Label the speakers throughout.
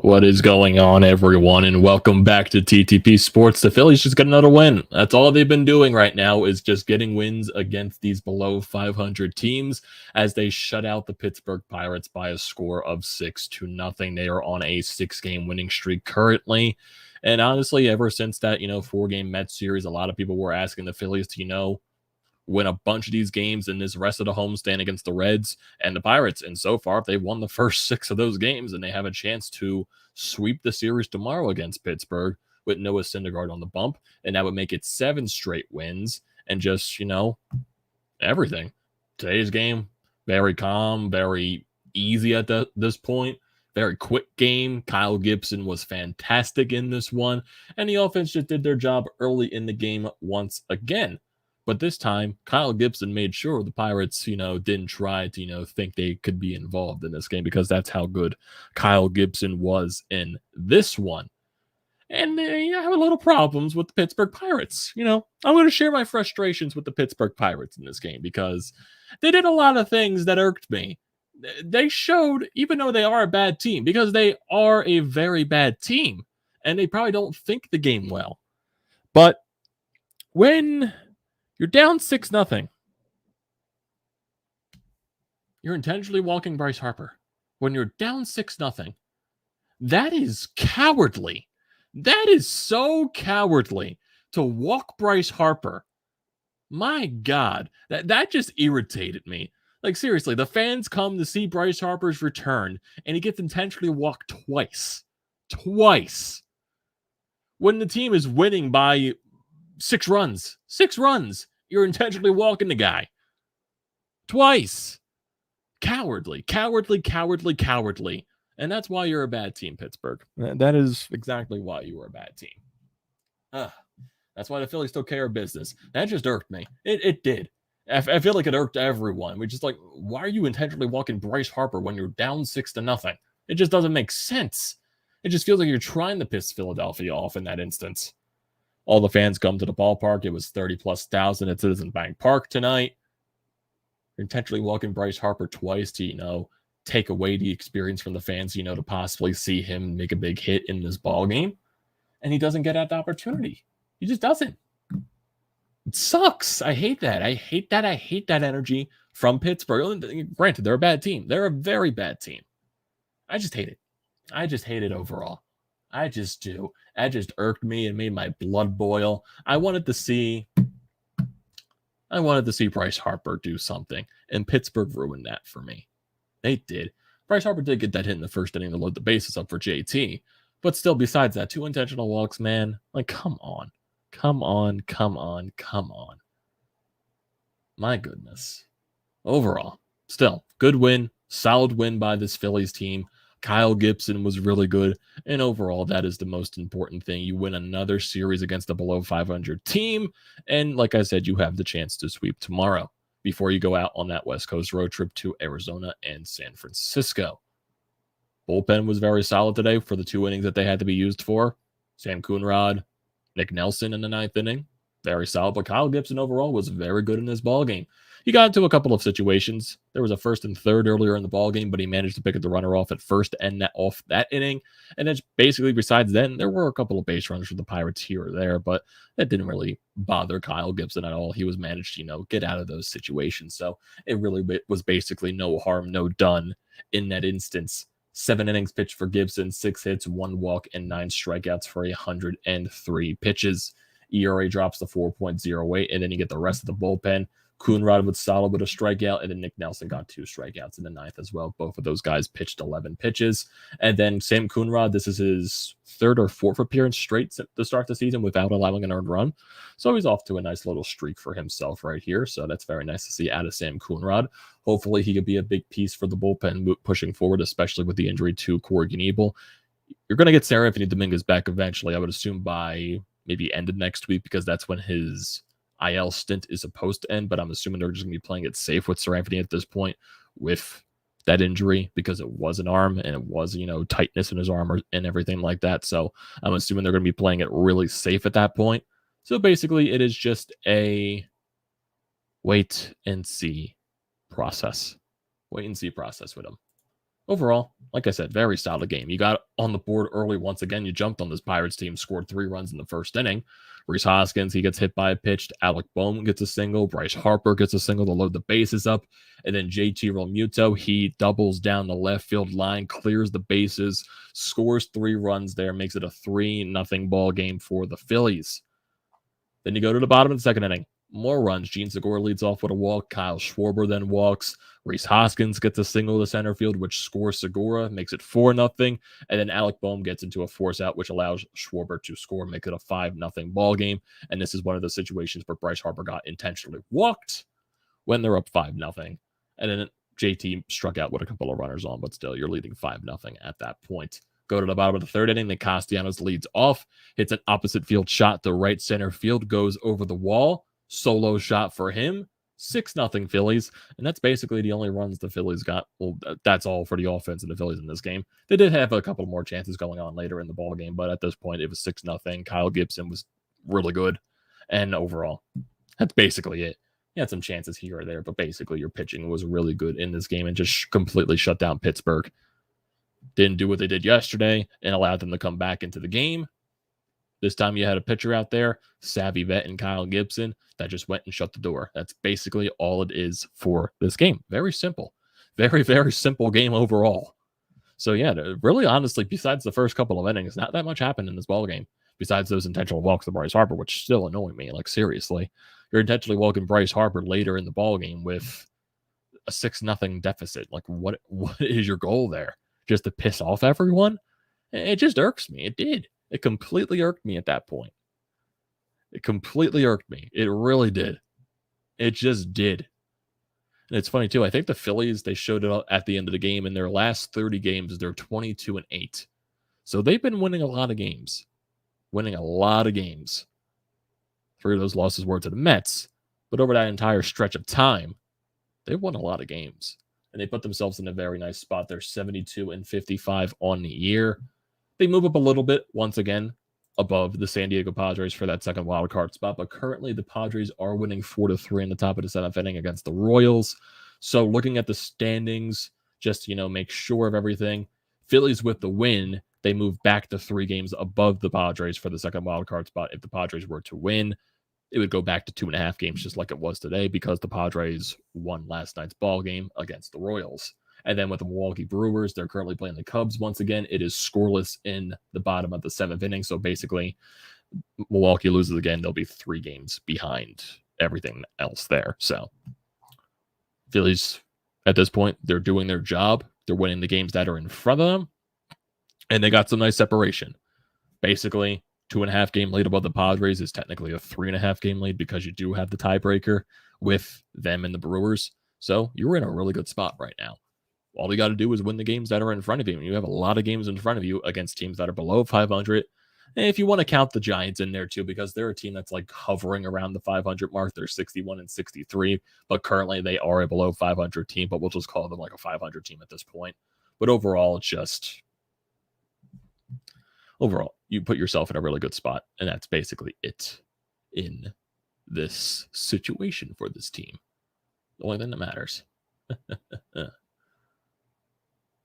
Speaker 1: What is going on, everyone, and welcome back to TTP Sports. The Phillies just got another win. That's all they've been doing right now is just getting wins against these below 500 teams as they shut out the Pittsburgh Pirates by a score of 6-0. They are on a 6-game winning streak currently. And honestly, ever since that, 4-game Mets series, a lot of people were asking the Phillies to, win a bunch of these games in this rest of the homestand against the Reds and the Pirates. And so far, they've won the first 6 of those games, and they have a chance to sweep the series tomorrow against Pittsburgh with Noah Syndergaard on the bump. And that would make it 7 straight wins and just, everything. Today's game, very calm, very easy at this point. Very quick game. Kyle Gibson was fantastic in this one. And the offense just did their job early in the game once again. But this time, Kyle Gibson made sure the Pirates, didn't try to, think they could be involved in this game because that's how good Kyle Gibson was in this one. And I have a little problems with the Pittsburgh Pirates. I'm going to share my frustrations with the Pittsburgh Pirates in this game because they did a lot of things that irked me. They showed, even though they are a bad team, because they are a very bad team, and they probably don't think the game well. But when you're down 6-0. You're intentionally walking Bryce Harper. When you're down 6-0, that is cowardly. That is so cowardly to walk Bryce Harper. My God, that just irritated me. Like, seriously, the fans come to see Bryce Harper's return, and he gets intentionally walked twice. Twice. When the team is winning by 6 runs. 6 runs. You're intentionally walking the guy. Twice. Cowardly. Cowardly, cowardly, cowardly. And that's why you're a bad team, Pittsburgh. That is exactly why you were a bad team. That's why the Phillies took care of business. That just irked me. It did. I feel like it irked everyone. We're just like, why are you intentionally walking Bryce Harper when you're down 6-0? It just doesn't make sense. It just feels like you're trying to piss Philadelphia off in that instance. All the fans come to the ballpark. It was 30+ thousand at Citizens Bank Park tonight. You're intentionally walking Bryce Harper twice to, take away the experience from the fans, to possibly see him make a big hit in this ball game. And he doesn't get that opportunity. He just doesn't. It sucks. I hate that. I hate that energy from Pittsburgh. Granted, they're a bad team. They're a very bad team. I just hate it. I just hate it overall. I just do. That just irked me and made my blood boil. I wanted to see Bryce Harper do something, and Pittsburgh ruined that for me. They did. Bryce Harper did get that hit in the first inning to load the bases up for JT, but still, besides that, 2 intentional walks, man. Like, come on. Come on. My goodness. Overall, still, good win, solid win by this Phillies team. Kyle Gibson was really good, and overall, that is the most important thing. You win another series against a below 500 team, and like I said, you have the chance to sweep tomorrow before you go out on that West Coast road trip to Arizona and San Francisco. Bullpen was very solid today for the 2 innings that they had to be used for. Sam Coonrod, Nick Nelson in the 9th inning, very solid, but Kyle Gibson overall was very good in this ballgame. He got into a couple of situations. There was a 1st and 3rd earlier in the ballgame, but he managed to pick up the runner off at first and off that inning. And then basically besides then, there were a couple of base runners for the Pirates here or there, but that didn't really bother Kyle Gibson at all. He was managed to, get out of those situations. So it really was basically no harm, no done in that instance. 7 innings pitched for Gibson, 6 hits, 1 walk, and 9 strikeouts for 103 pitches. ERA drops to 4.08, and then you get the rest of the bullpen. Coonrod was solid with a strikeout, and then Nick Nelson got 2 strikeouts in the 9th as well. Both of those guys pitched 11 pitches. And then Sam Coonrod, this is his 3rd or 4th appearance straight to start the season without allowing an earned run. So he's off to a nice little streak for himself right here. So that's very nice to see out of Sam Coonrod. Hopefully he could be a big piece for the bullpen pushing forward, especially with the injury to Corey Knebel. You're going to get Sarah Anthony Dominguez back eventually, I would assume by maybe end of next week, because that's when his IL stint is supposed to end, but I'm assuming they're just going to be playing it safe with Sir Anthony at this point with that injury, because it was an arm and it was, tightness in his arm and everything like that. So I'm assuming they're going to be playing it really safe at that point. So basically it is just a wait and see process. Wait and see process with him. overall, like I said, very solid game. You got on the board early once again. You jumped on this Pirates team, scored 3 runs in the first inning. Rhys Hoskins, he gets hit by a pitch. Alec Bohm gets a single. Bryce Harper gets a single to load the bases up. And then JT Realmuto, he doubles down the left field line, clears the bases, scores 3 runs there, makes it a 3-0 ball game for the Phillies. Then you go to the bottom of the second inning. More runs. Gene Segura leads off with a walk. Kyle Schwarber then walks. Rhys Hoskins gets a single to center field, which scores Segura, makes it 4-0. And then Alec Bohm gets into a force out, which allows Schwarber to score, make it a 5-0 ball game. And this is one of the situations where Bryce Harper got intentionally walked when they're up 5-0. And then JT struck out with a couple of runners on, but still, you're leading 5-0 at that point. Go to the bottom of the third inning. Then Castellanos leads off, hits an opposite field shot to right center field, goes over the wall. Solo shot for him. 6-0 Phillies. And that's basically the only runs the Phillies got. Well, that's all for the offense and the Phillies in this game. They did have a couple more chances going on later in the ball game, but at this point, it was 6-0. Kyle Gibson was really good. And overall, that's basically it. You had some chances here or there, but basically your pitching was really good in this game and just completely shut down Pittsburgh. Didn't do what they did yesterday and allowed them to come back into the game. This time you had a pitcher out there, savvy vet and Kyle Gibson, that just went and shut the door. That's basically all it is for this game. Very simple. Very, very simple game overall. So yeah, really honestly, besides the first couple of innings, not that much happened in this ball game. Besides those intentional walks to Bryce Harper, which still annoy me. Like, seriously. You're intentionally walking Bryce Harper later in the ball game with a 6-0 deficit. Like, what is your goal there? Just to piss off everyone? It just irks me. It did. It completely irked me at that point. It completely irked me. It really did. It just did. And it's funny, too. I think the Phillies, they showed it at the end of the game. In their last 30 games, they're 22-8. So they've been winning a lot of games. Winning a lot of games. 3 of those losses were to the Mets. But over that entire stretch of time, they won a lot of games. And they put themselves in a very nice spot. They're 72-55 on the year. They move up a little bit, once again, above the San Diego Padres for that second wild card spot. But currently, the Padres are winning 4-3 in the top of the 7th inning against the Royals. So looking at the standings, just to, make sure of everything, Phillies with the win, they move back to 3 games above the Padres for the second wild card spot. If the Padres were to win, it would go back to 2.5 games, just like it was today, because the Padres won last night's ball game against the Royals. And then with the Milwaukee Brewers, they're currently playing the Cubs once again. It is scoreless in the bottom of the 7th inning. So basically, Milwaukee loses again. They'll be 3 games behind everything else there. So Phillies, at this point, they're doing their job. They're winning the games that are in front of them. And they got some nice separation. Basically, 2.5 game lead above the Padres is technically a 3.5 game lead because you do have the tiebreaker with them and the Brewers. So you're in a really good spot right now. All you got to do is win the games that are in front of you. And you have a lot of games in front of you against teams that are below 500. And if you want to count the Giants in there too, because they're a team that's like hovering around the 500 mark. They're 61-63, but currently they are a below 500 team, but we'll just call them like a 500 team at this point. But overall, you put yourself in a really good spot. And that's basically it in this situation for this team. The only thing that matters.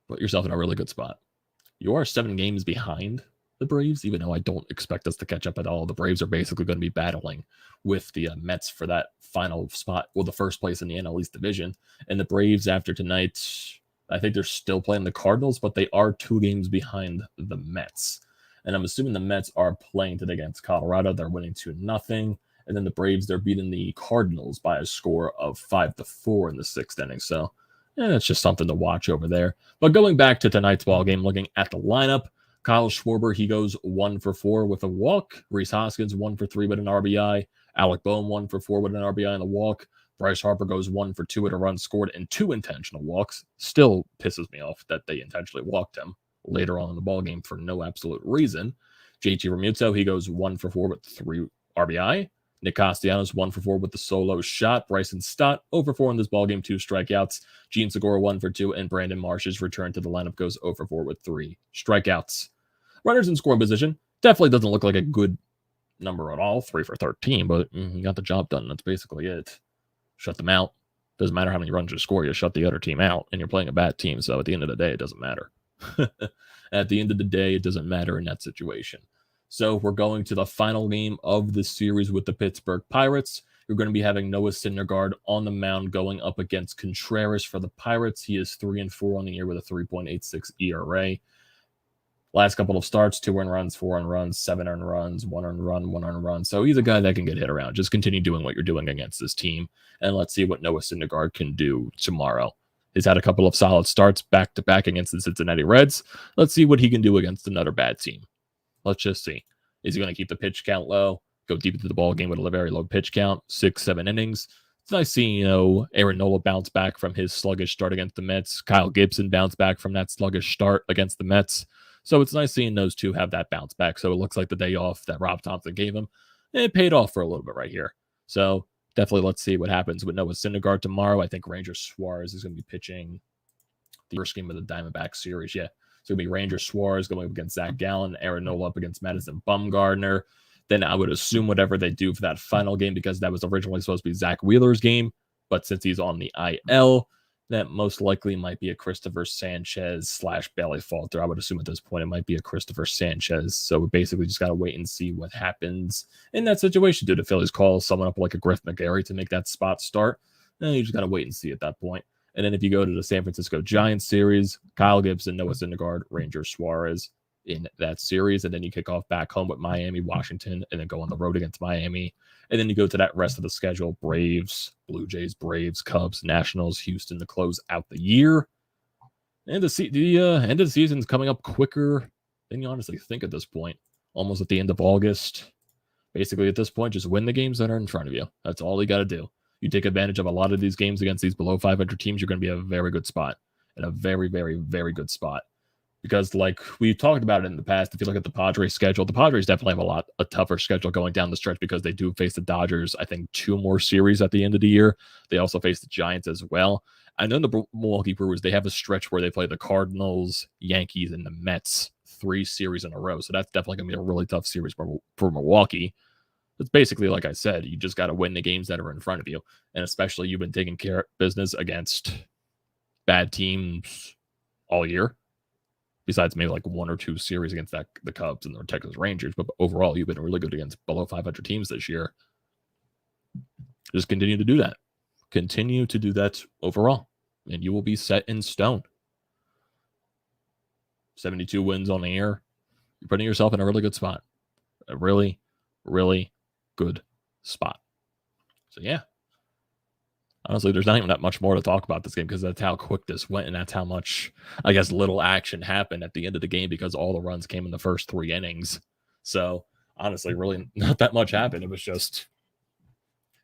Speaker 1: Put yourself in a really good spot. You are 7 games behind the Braves, even though I don't expect us to catch up at all. The Braves are basically going to be battling with the Mets for that final spot, well, the first place in the NL East division. And the Braves, after tonight, I think they're still playing the Cardinals, but they are 2 games behind the Mets. And I'm assuming the Mets are playing today against Colorado. They're winning 2-0. And then the Braves, they're beating the Cardinals by a score of 5-4 in the 6th inning. So it's just something to watch over there. But going back to tonight's ball game, looking at the lineup, Kyle Schwarber, he goes 1 for 4 with a walk. Rhys Hoskins 1 for 3 with an RBI. Alec Bohm 1 for 4 with an RBI and a walk. Bryce Harper goes 1 for 2 with a run scored and 2 intentional walks. Still pisses me off that they intentionally walked him later on in the ball game for no absolute reason. JT Realmuto, he goes 1 for 4 with 3 RBI. Nick Castellanos 1 for 4 with the solo shot. Bryson Stott 0 for 4 in this ballgame, 2 strikeouts. Gene Segura 1 for 2, and Brandon Marsh's return to the lineup goes 0 for 4 with 3 strikeouts. Runners in scoring position definitely doesn't look like a good number at all, 3 for 13, but he got the job done. That's basically it. Shut them out. Doesn't matter how many runs you score, you shut the other team out, and you're playing a bad team. So at the end of the day, it doesn't matter. At the end of the day, it doesn't matter in that situation. So we're going to the final game of the series with the Pittsburgh Pirates. You're going to be having Noah Syndergaard on the mound going up against Contreras for the Pirates. He is 3-4 on the year with a 3.86 ERA. Last couple of starts, 2 earned runs, 4 earned runs, 7 earned runs, 1 earned run, 1 earned run. So he's a guy that can get hit around. Just continue doing what you're doing against this team, and let's see what Noah Syndergaard can do tomorrow. He's had a couple of solid starts back-to-back against the Cincinnati Reds. Let's see what he can do against another bad team. Let's just see. Is he going to keep the pitch count low, go deep into the ball game with a very low pitch count, 6-7 innings? It's nice seeing, Aaron Nola bounce back from his sluggish start against the Mets. Kyle Gibson bounce back from that sluggish start against the Mets. So it's nice seeing those two have that bounce back. So it looks like the day off that Rob Thompson gave him, it paid off for a little bit right here. So definitely let's see what happens with Noah Syndergaard tomorrow. I think Ranger Suarez is going to be pitching the first game of the Diamondback series. Yeah. So it'll be Ranger Suarez going up against Zack Gallen, Aaron Nola up against Madison Bumgarner. Then I would assume whatever they do for that final game, because that was originally supposed to be Zach Wheeler's game, but since he's on the IL, that most likely might be a Christopher Sanchez / Bailey Falter. I would assume at this point it might be a Christopher Sanchez. So we basically just got to wait and see what happens in that situation. Do the Phillies call someone up like a Griff McGarry to make that spot start? You just got to wait and see at that point. And then if you go to the San Francisco Giants series, Kyle Gibson, Noah Syndergaard, Ranger Suarez in that series. And then you kick off back home with Miami, Washington, and then go on the road against Miami. And then you go to that rest of the schedule: Braves, Blue Jays, Braves, Cubs, Nationals, Houston to close out the year. And the end of the season is coming up quicker than you honestly think at this point. Almost at the end of August. Basically, at this point, just win the games that are in front of you. That's all you got to do. You take advantage of a lot of these games against these below 500 teams, you're going to be in a very good spot. In a very, very, very good spot. Because like we've talked about it in the past, if you look at the Padres schedule, the Padres definitely have a tougher schedule going down the stretch, because they do face the Dodgers, I think, 2 more series at the end of the year. They also face the Giants as well. I know the Milwaukee Brewers, they have a stretch where they play the Cardinals, Yankees, and the Mets 3 series in a row. So that's definitely going to be a really tough series for Milwaukee. It's basically, like I said, you just got to win the games that are in front of you. And especially you've been taking care of business against bad teams all year. Besides maybe like 1 or 2 series against the Cubs and the Texas Rangers. But overall, you've been really good against below 500 teams this year. Just continue to do that. Continue to do that overall. And you will be set in stone. 72 wins on the year. You're putting yourself in a really good spot. A really, really good spot. So yeah. Honestly, there's not even that much more to talk about this game, because that's how quick this went, and that's how much, I guess, little action happened at the end of the game, because all the runs came in the first 3 innings. So honestly, really not that much happened. It was just,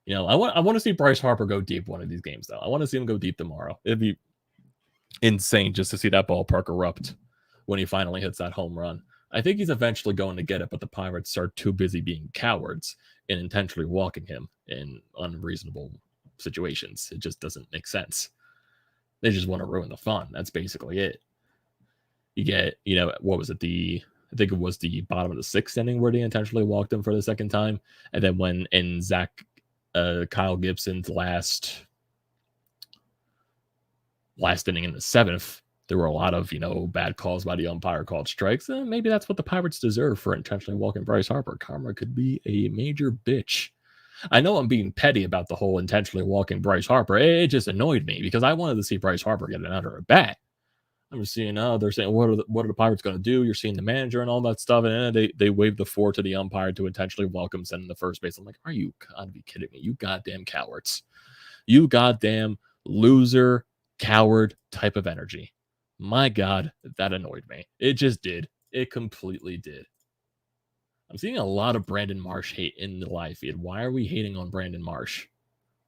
Speaker 1: I want to see Bryce Harper go deep one of these games, though. I want to see him go deep tomorrow. It'd be insane just to see that ballpark erupt when he finally hits that home run. I think he's eventually going to get it, but the Pirates are too busy being cowards and intentionally walking him in unreasonable situations. It just doesn't make sense. They just want to ruin the fun. That's basically it. You get, what was it? I think it was the bottom of the 6th inning where they intentionally walked him for the second time. And then when in Kyle Gibson's last inning in the 7th, there were a lot of, bad calls by the umpire, called strikes. And maybe that's what the Pirates deserve for intentionally walking Bryce Harper. Karma could be a major bitch. I know I'm being petty about the whole intentionally walking Bryce Harper. It just annoyed me, because I wanted to see Bryce Harper get another at bat. I'm just seeing, they're saying, what are the Pirates going to do? You're seeing the manager and all that stuff, and they wave the 4 to the umpire to intentionally walk him, sending the first base. I'm like, are you gotta be kidding me? You goddamn cowards. You goddamn loser, coward type of energy. My God, that annoyed me. It just did. It completely did. I'm seeing a lot of Brandon Marsh hate in the live feed. Why are we hating on Brandon Marsh?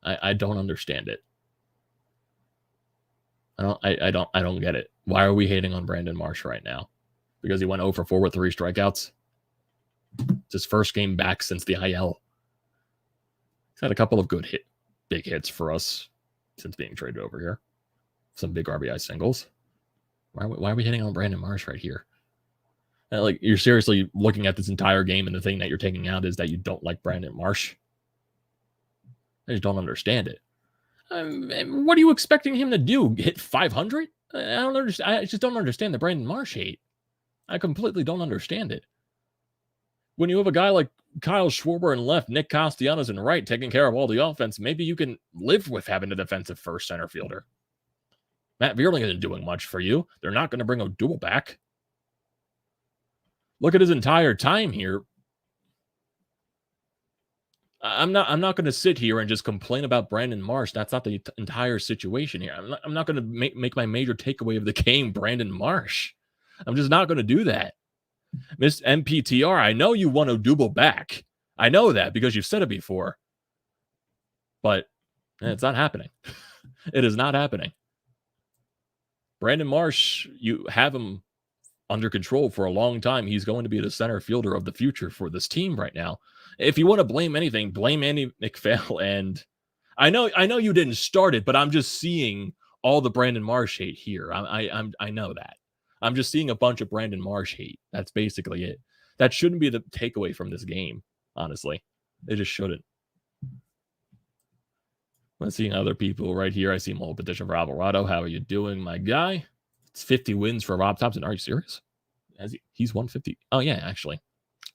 Speaker 1: I don't understand it. I don't get it. Why are we hating on Brandon Marsh right now? Because he went 0 for 4 with 3 strikeouts? It's his first game back since the IL. He's had a couple of big hits for us since being traded over here. Some big RBI singles. Why are we hitting on Brandon Marsh right here? Like, you're seriously looking at this entire game, and the thing that you're taking out is that you don't like Brandon Marsh? I just don't understand it. What are you expecting him to do? Hit 500? I don't understand. I just don't understand the Brandon Marsh hate. I completely don't understand it. When you have a guy like Kyle Schwarber in left, Nick Castellanos in right, taking care of all the offense, maybe you can live with having a defensive first center fielder. Matt Vierling isn't doing much for you. They're not going to bring Odubel back. Look at his entire time here. I'm not going to sit here and just complain about Brandon Marsh. That's not the entire situation here. I'm not going to make my major takeaway of the game Brandon Marsh. I'm just not going to do that. Miss MPTR, I know you want Odubel back. I know that because you've said it before. But it's not happening. It is not happening. Brandon Marsh, you have him under control for a long time. He's going to be the center fielder of the future for this team right now. If you want to blame anything, blame Andy McPhail. And I know you didn't start it, but I'm just seeing all the Brandon Marsh hate here. I know that. I'm just seeing a bunch of Brandon Marsh hate. That's basically it. That shouldn't be the takeaway from this game, honestly. It just shouldn't. I'm seeing other people right here. I see Mole Petition for Alvarado. How are you doing, my guy? It's 50 wins for Rob Thompson. Are you serious? He's 150. Oh, yeah, actually.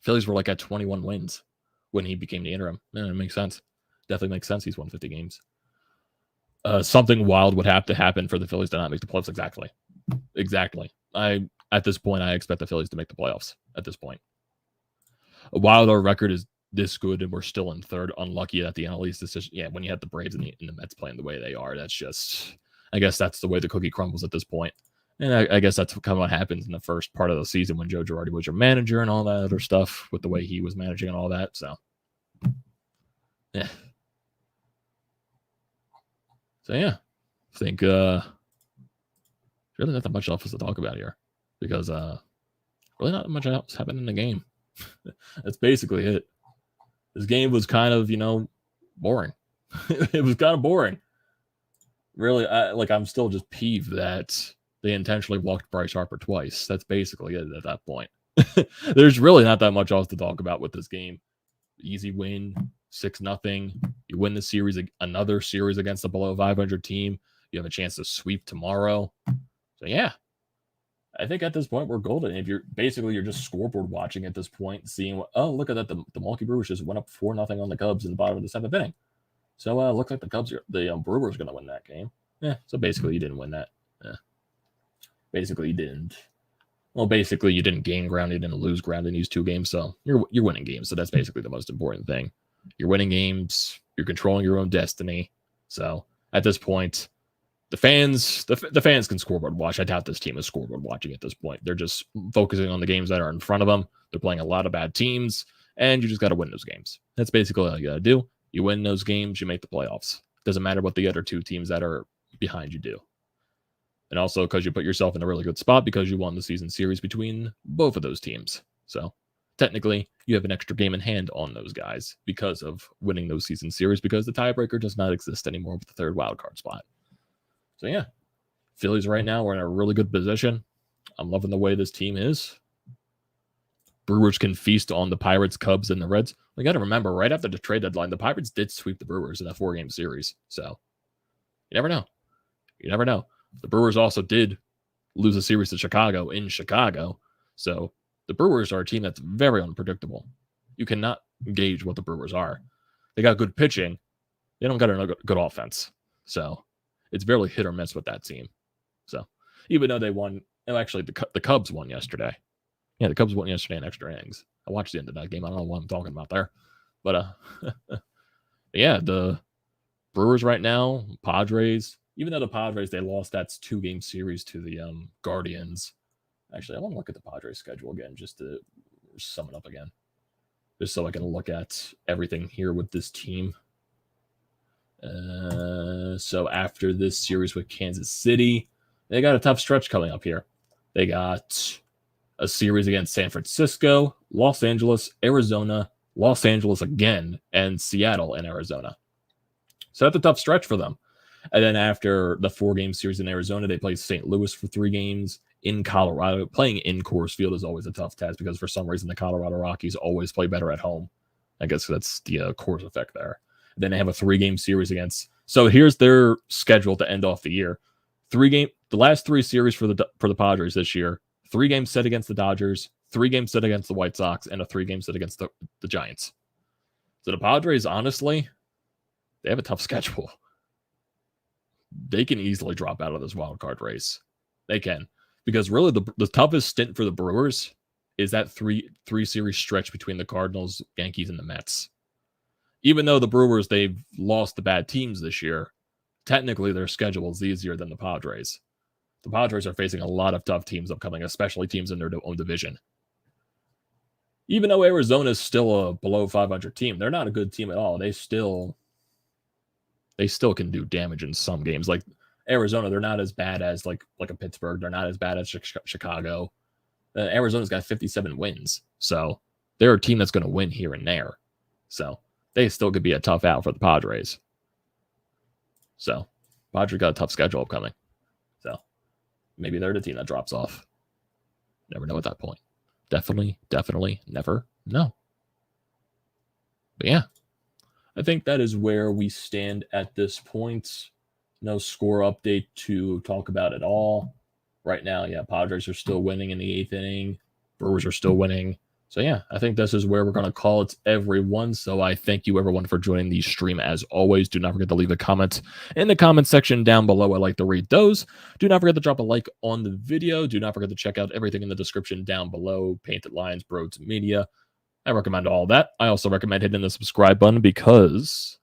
Speaker 1: Phillies were like at 21 wins when he became the interim. Yeah, it makes sense. Definitely makes sense. He's won 50 games. Something wild would have to happen for the Phillies to not make the playoffs. Exactly. At this point, I expect the Phillies to make the playoffs at this point. While our record is this good and we're still in third, unlucky at the NL East decision. Yeah, when you have the Braves and the Mets playing the way they are, that's just, I guess that's the way the cookie crumbles at this point. And I guess that's kind of what happens in the first part of the season when Joe Girardi was your manager and all that other stuff with the way he was managing and all that. So, yeah. I think really not that much else to talk about here because really not much else happened in the game. That's basically it. This game was kind of, boring. It was kind of boring. Really, I'm still just peeved that they intentionally walked Bryce Harper twice. That's basically it at that point. There's really not that much else to talk about with this game. Easy win, 6-0. You win the series, another series against the below 500 team. You have a chance to sweep tomorrow. So, yeah. I think at this point we're golden. If you're just scoreboard watching at this point, seeing look at that, the Milwaukee Brewers just went up 4-0 on the Cubs in the bottom of the 7th inning. So looks like the Brewers are going to win that game. Yeah. So basically you didn't win that. Yeah. Basically you didn't. Well, basically you didn't gain ground, you didn't lose ground in these two games. So you're winning games. So that's basically the most important thing. You're winning games. You're controlling your own destiny. So at this point, the fans can scoreboard watch. I doubt this team is scoreboard watching at this point. They're just focusing on the games that are in front of them. They're playing a lot of bad teams, and you just got to win those games. That's basically all you got to do. You win those games, you make the playoffs. Doesn't matter what the other two teams that are behind you do. And also because you put yourself in a really good spot because you won the season series between both of those teams. So technically, you have an extra game in hand on those guys because of winning those season series because the tiebreaker does not exist anymore with the third wildcard spot. So, yeah, Phillies right now are in a really good position. I'm loving the way this team is. Brewers can feast on the Pirates, Cubs, and the Reds. We got to remember, right after the trade deadline, the Pirates did sweep the Brewers in a 4-game series. So, you never know. You never know. The Brewers also did lose a series to Chicago in Chicago. So, the Brewers are a team that's very unpredictable. You cannot gauge what the Brewers are. They got good pitching. They don't got a good offense. So, it's barely hit or miss with that team. So, even though they won, actually, the Cubs won yesterday. Yeah, the Cubs won yesterday in extra innings. I watched the end of that game. I don't know what I'm talking about there. But, yeah, the Brewers right now, Padres, even though the Padres, they lost that 2-game series to the Guardians. Actually, I want to look at the Padres schedule again just to sum it up again. Just so I can look at everything here with this team. So after this series with Kansas City, they got a tough stretch coming up here. They got a series against San Francisco, Los Angeles, Arizona, Los Angeles again, and Seattle and Arizona. So that's a tough stretch for them. And then after the 4-game series in Arizona, they play St. Louis for 3 games in Colorado. Playing in Coors Field is always a tough task because for some reason the Colorado Rockies always play better at home. I guess that's the Coors effect there. Then they have a 3-game series against So here's their schedule to end off the year. The last 3 series for the Padres this year. 3 games set against the Dodgers, 3 games set against the White Sox, and a 3 game set against the Giants. So the Padres, honestly, they have a tough schedule. They can easily drop out of this wild card race. They can. Because really the toughest stint for the Brewers is that three series stretch between the Cardinals, Yankees, and the Mets. Even though the Brewers, they've lost the bad teams this year, technically their schedule is easier than the Padres. The Padres are facing a lot of tough teams upcoming, especially teams in their own division. Even though Arizona is still a below 500 team, they're not a good team at all. They still can do damage in some games. Like Arizona, they're not as bad as like a Pittsburgh. They're not as bad as Chicago. Arizona's got 57 wins. So they're a team that's going to win here and there. So they still could be a tough out for the Padres. So Padres got a tough schedule upcoming. So maybe they're the team that drops off. Never know at that point. Definitely never know. But yeah, I think that is where we stand at this point. No score update to talk about at all. Right now, yeah, Padres are still winning in the 8th inning. Brewers are still winning. So yeah, I think this is where we're going to call it, everyone. So I thank you, everyone, for joining the stream. As always, do not forget to leave a comment in the comment section down below. I like to read those. Do not forget to drop a like on the video. Do not forget to check out everything in the description down below. Painted Lines, BrodesMedia. I recommend all that. I also recommend hitting the subscribe button because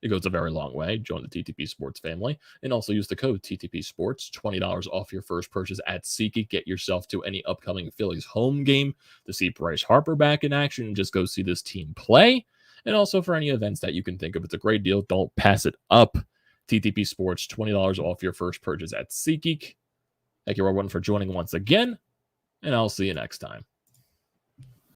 Speaker 1: it goes a very long way. Join the TTP Sports family and also use the code TTP Sports, $20 off your first purchase at SEATGEEK. Get yourself to any upcoming Phillies home game to see Bryce Harper back in action and just go see this team play. And also for any events that you can think of. It's a great deal. Don't pass it up. TTP Sports, $20 off your first purchase at SEATGEEK. Thank you, everyone, for joining once again, and I'll see you next time.